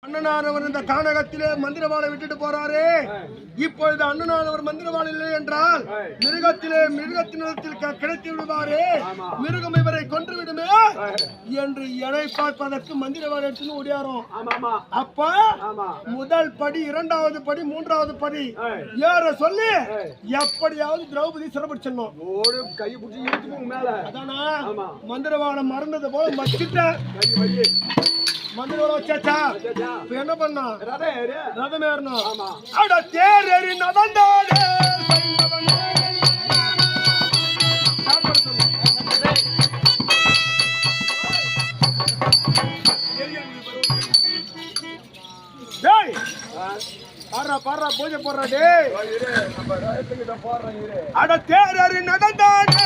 அண்ணனானவர் இந்த கானகத்திலே மந்திரவாளை விட்டுட்டு போறாரு. இப்பொழுது அண்ணனானவர் மந்திரவாள் இல்லை என்றால் மிருகத்தினிடத்தில் கிடைத்து விடுவாரு. மிருகம் இவரை கொன்று விடுமே என்று எடை பார்ப்பதற்கு மந்திரவாள் எடுத்துன்னு ஓடியாரோம். அப்ப முதல் படி, இரண்டாவது படி, மூன்றாவது படி ஏற சொல்லி எப்படியாவது திரௌபதி சிறப்பிச்சிடணும். அதானா மந்திரவாளை மறந்தது போல மச்சிட்டேன். மந்திரவாளை வச்சாச்சா? இப்ப என்ன பண்ணா? ரதம் ஏறணும். அட தேர் ஏறி நடந்தாடே பாடுறா பூஜை போடுறா டே. அட தேர் ஏறி நடந்தாடே